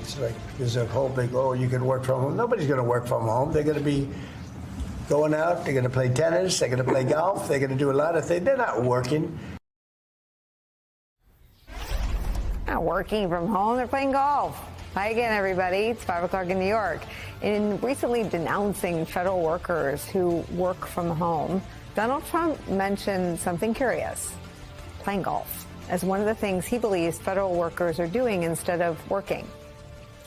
It's like there's a whole big, oh, you can work from home. Nobody's going to work from home. They're going to be going out. They're going to play tennis. They're going to play golf. They're going to do a lot of things. They're not working. Not working from home. They're playing golf. Hi again, everybody. It's 5 o'clock in New York. In recently denouncing federal workers who work from home, Donald Trump mentioned something curious: playing golf, as one of the things he believes federal workers are doing instead of working.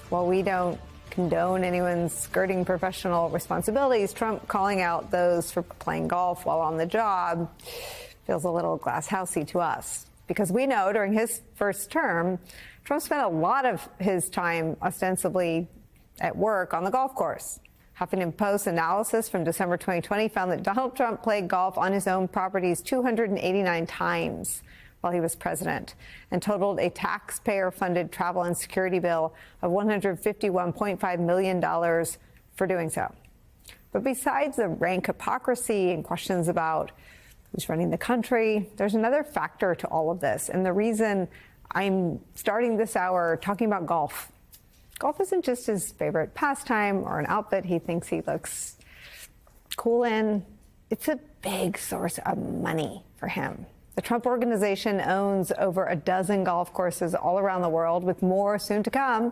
While we don't condone anyone skirting professional responsibilities, Trump calling out those for playing golf while on the job feels a little glasshousey to us. Because we know during his first term, Trump spent a lot of his time ostensibly at work on the golf course. Huffington Post analysis from December 2020 found that Donald Trump played golf on his own properties 289 times while he was president, and totaled a taxpayer-funded travel and security bill of $151.5 million for doing so. But besides the rank hypocrisy and questions about who's running the country, there's another factor to all of this. And the reason I'm starting this hour talking about golf. Golf isn't just his favorite pastime or an outfit he thinks he looks cool in. It's a big source of money for him. The Trump Organization owns over a dozen golf courses all around the world, with more soon to come.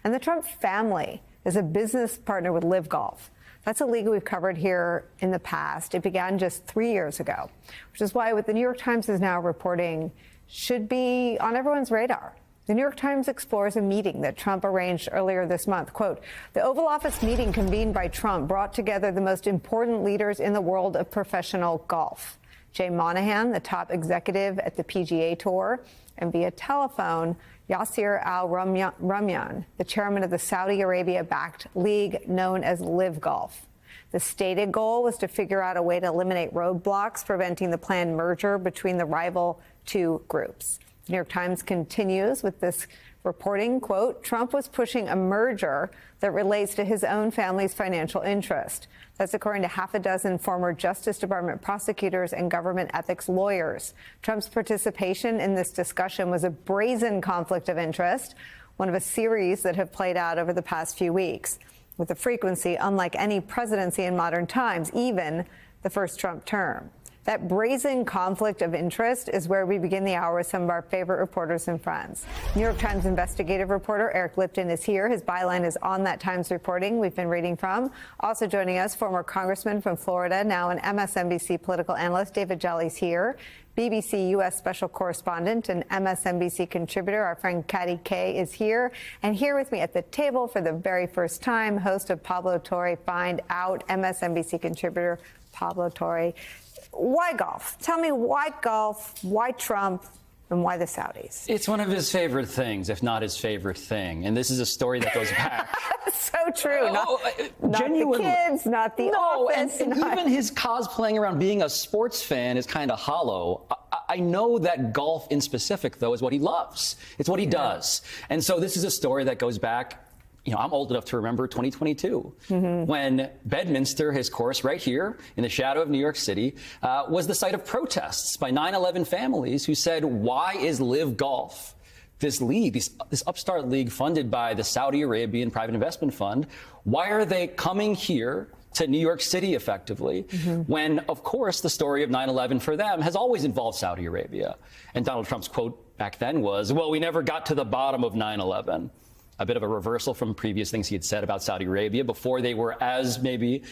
And the Trump family is a business partner with Live Golf. That's a league we've covered here in the past. It began just 3 years ago, which is why what the New York Times is now reporting should be on everyone's radar. The New York Times explores a meeting that Trump arranged earlier this month. Quote, the Oval Office meeting convened by Trump brought together the most important leaders in the world of professional golf. Jay Monahan, the top executive at the PGA Tour, and via telephone, Yasir Al-Rumayyan, the chairman of the Saudi Arabia-backed league known as Live Golf. The stated goal was to figure out a way to eliminate roadblocks preventing the planned merger between the rival two groups. The New York Times continues with this reporting, quote, Trump was pushing a merger that relates to his own family's financial interest. That's according to half a dozen former Justice Department prosecutors and government ethics lawyers. Trump's participation in this discussion was a brazen conflict of interest, one of a series that have played out over the past few weeks, with a frequency unlike any presidency in modern times, even the first Trump term. That brazen conflict of interest is where we begin the hour with some of our favorite reporters and friends. New York Times investigative reporter Eric Lipton is here. His byline is on that Times reporting we've been reading from. Also joining us, former congressman from Florida, now an MSNBC political analyst, David Jolly's here. BBC U.S. special correspondent and MSNBC contributor, our friend Katty Kay, is here. And here with me at the table for the very first time, host of Pablo Torre Find Out, MSNBC contributor Pablo Torre. Why golf? Tell me why golf, why Trump, and why the Saudis? It's one of his favorite things, if not his favorite thing. And this is a story that goes back. So true. Not the kids, not the office. And even his cosplaying around being a sports fan is kind of hollow. I know that golf in specific, though, is what he loves. It's what he does. And so this is a story that goes back. You know, I'm old enough to remember 2022, when Bedminster, his course right here in the shadow of New York City, was the site of protests by 9/11 families who said, why is Live Golf, this league, this upstart league funded by the Saudi Arabian private investment fund, why are they coming here to New York City effectively, when, of course, the story of 9/11 for them has always involved Saudi Arabia? And Donald Trump's quote back then was, well, we never got to the bottom of 9/11. A bit of a reversal from previous things he had said about Saudi Arabia before they were as maybe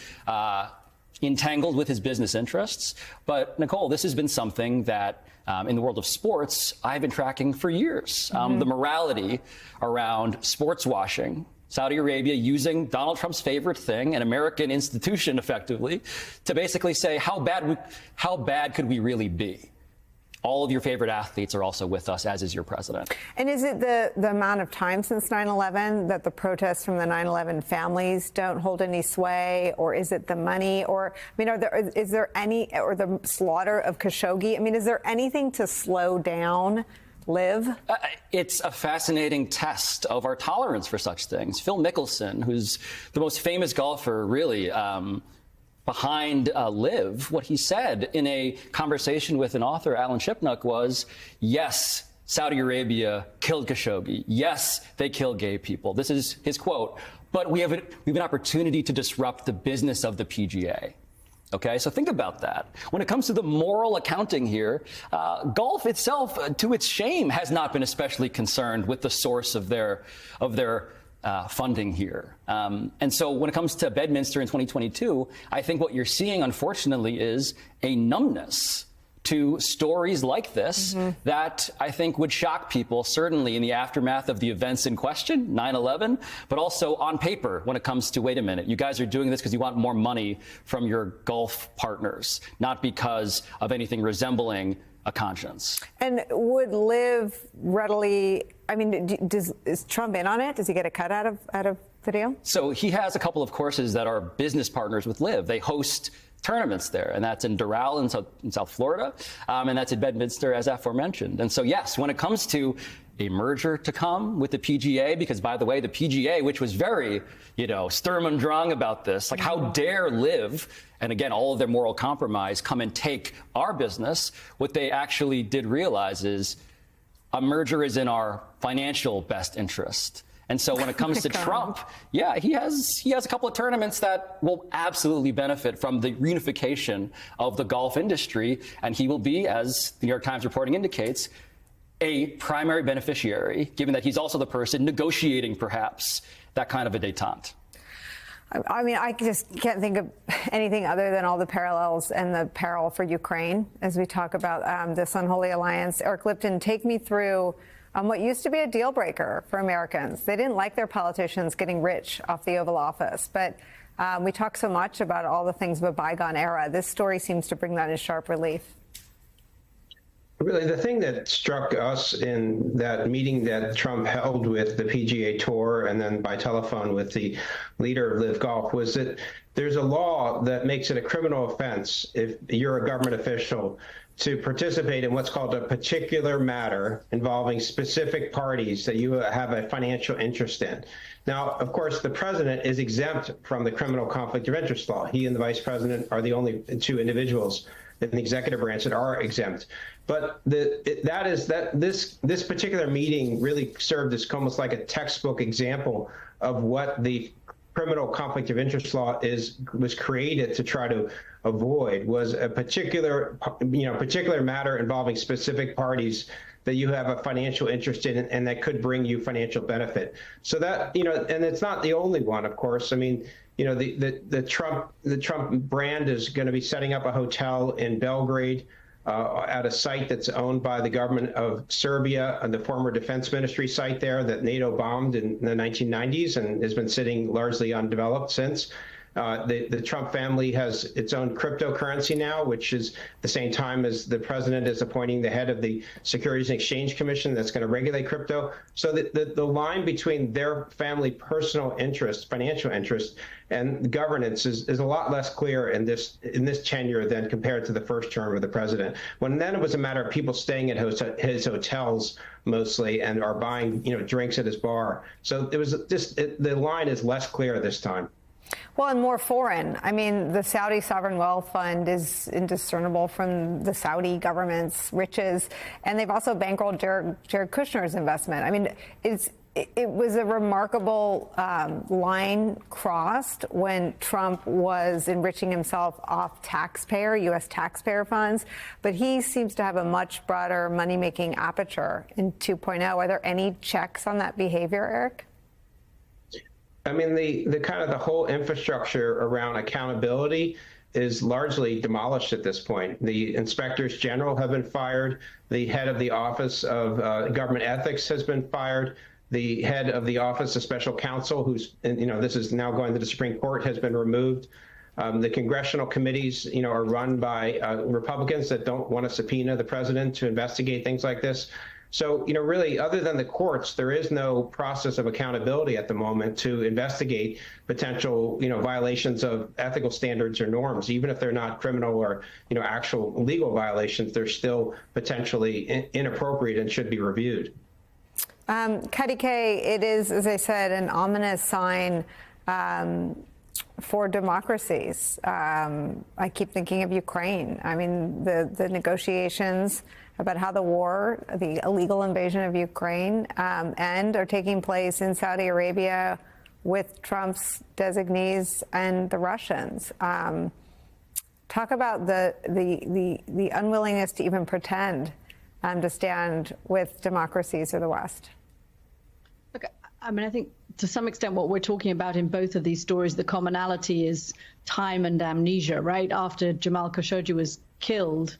entangled with his business interests. But, Nicole, this has been something that in the world of sports I've been tracking for years. The morality around sports washing, Saudi Arabia using Donald Trump's favorite thing, an American institution effectively, to basically say how bad could we really be? All of your favorite athletes are also with us, as is your president. And is it the amount of time since 9/11 that the protests from the 9/11 families don't hold any sway, or is it the money, or I mean, is there any, or the slaughter of Khashoggi? I mean, is there anything to slow down Live? It's a fascinating test of our tolerance for such things. Phil Mickelson, who's the most famous golfer, really. Behind Live, what he said in a conversation with an author, Alan Shipnuck, was, yes, Saudi Arabia killed Khashoggi. Yes, they kill gay people. This is his quote. But we have an opportunity to disrupt the business of the PGA. Okay, so think about that. When it comes to the moral accounting here, golf itself, to its shame, has not been especially concerned with the source of their funding here. And so when it comes to Bedminster in 2022, I think what you're seeing, unfortunately, is a numbness to stories like this that I think would shock people, certainly in the aftermath of the events in question, 9/11, but also on paper when it comes to, wait a minute, you guys are doing this because you want more money from your Gulf partners, not because of anything resembling a conscience. And would Liv readily, I mean, is Trump in on it? Does he get a cut out of the deal? So he has a couple of courses that are business partners with Liv. They host tournaments there, and that's in Doral in South Florida, and that's at Bedminster, as aforementioned. And so, yes, when it comes to a merger to come with the PGA, because, by the way, the PGA, which was very, Sturm und Drang about this, like, how dare Liv, and again, all of their moral compromise, come and take our business, what they actually did realize is a merger is in our financial best interest. And so when it comes to Trump, yeah, he has a couple of tournaments that will absolutely benefit from the reunification of the golf industry. And he will be, as the New York Times reporting indicates, a primary beneficiary, given that he's also the person negotiating, perhaps, that kind of a détente. I mean, I just can't think of anything other than all the parallels and the peril for Ukraine as we talk about this unholy alliance. Eric Lipton, take me through what used to be a deal breaker for Americans. They didn't like their politicians getting rich off the Oval Office. But we talk so much about all the things of a bygone era. This story seems to bring that in sharp relief. Really, the thing that struck us in that meeting that Trump held with the PGA Tour and then by telephone with the leader of Liv Golf was that there's a law that makes it a criminal offense if you're a government official to participate in what's called a particular matter involving specific parties that you have a financial interest in. Now, of course, the president is exempt from the criminal conflict of interest law. He and the vice president are the only two individuals in the executive branch that are exempt. But this particular meeting really served as almost like a textbook example of what the criminal conflict of interest law was created to try to avoid, was a particular matter involving specific parties that you have a financial interest in and that could bring you financial benefit. So that, and it's not the only one, of course. I mean, the Trump brand is going to be setting up a hotel in Belgrade at a site that's owned by the government of Serbia, and the former defense ministry site there that NATO bombed in the 1990s and has been sitting largely undeveloped since. The Trump family has its own cryptocurrency now, which is the same time as the president is appointing the head of the Securities and Exchange Commission that's going to regulate crypto. So the line between their family personal interest, financial interest, and governance is a lot less clear in this tenure than compared to the first term of the president, when then it was a matter of people staying at his hotels mostly and are buying drinks at his bar. So it was the line is less clear this time. Well, and more foreign. I mean, the Saudi Sovereign Wealth Fund is indiscernible from the Saudi government's riches, and they've also bankrolled Jared Kushner's investment. I mean, it was a remarkable line crossed when Trump was enriching himself off U.S. taxpayer funds, but he seems to have a much broader money-making aperture in 2.0. Are there any checks on that behavior, Eric? I mean, the kind of the whole infrastructure around accountability is largely demolished at this point. The inspectors general have been fired. The head of the Office of Government Ethics has been fired. The head of the Office of Special Counsel, who's, this is now going to the Supreme Court, has been removed. The congressional committees, are run by Republicans that don't want to subpoena the president to investigate things like this. So, really, other than the courts, there is no process of accountability at the moment to investigate potential, violations of ethical standards or norms. Even if they're not criminal or, actual legal violations, they're still potentially inappropriate and should be reviewed. Katty Kay, it is, as I said, an ominous sign for democracies. I keep thinking of Ukraine. I mean, the negotiations about how the illegal invasion of Ukraine, are taking place in Saudi Arabia with Trump's designees and the Russians. Talk about the unwillingness to even pretend to stand with democracies of the West. Look, I mean, I think to some extent what we're talking about in both of these stories, the commonality is time and amnesia, right? After Jamal Khashoggi was killed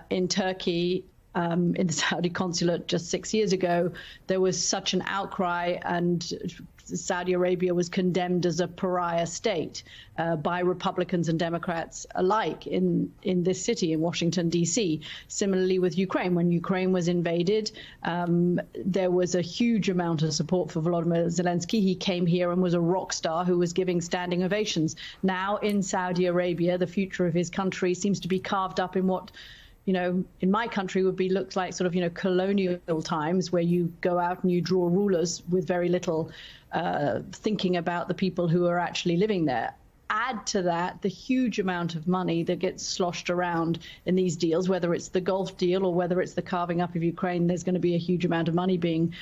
in Turkey, in the Saudi consulate just 6 years ago, there was such an outcry, and Saudi Arabia was condemned as a pariah state by Republicans and Democrats alike in this city, in Washington, D.C. Similarly with Ukraine. When Ukraine was invaded, there was a huge amount of support for Volodymyr Zelensky. He came here and was a rock star who was giving standing ovations. Now in Saudi Arabia, the future of his country seems to be carved up in what, you know, in my country looks like sort of, you know, colonial times, where you go out and you draw rulers with very little thinking about the people who are actually living there. Add to that the huge amount of money that gets sloshed around in these deals, whether it's the Gulf deal or whether it's the carving up of Ukraine. There's going to be a huge amount of money being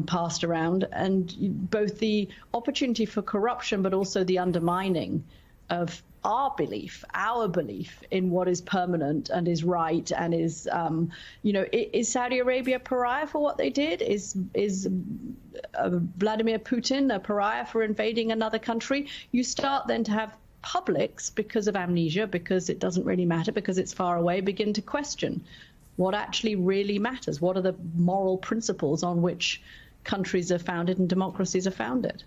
passed around, and both the opportunity for corruption, but also the undermining of our belief in what is permanent and is right and is, you know, is Saudi Arabia a pariah for what they did? Is Vladimir Putin a pariah for invading another country? You start then to have publics, because of amnesia, because it doesn't really matter, because it's far away, begin to question what actually really matters. What are the moral principles on which countries are founded and democracies are founded?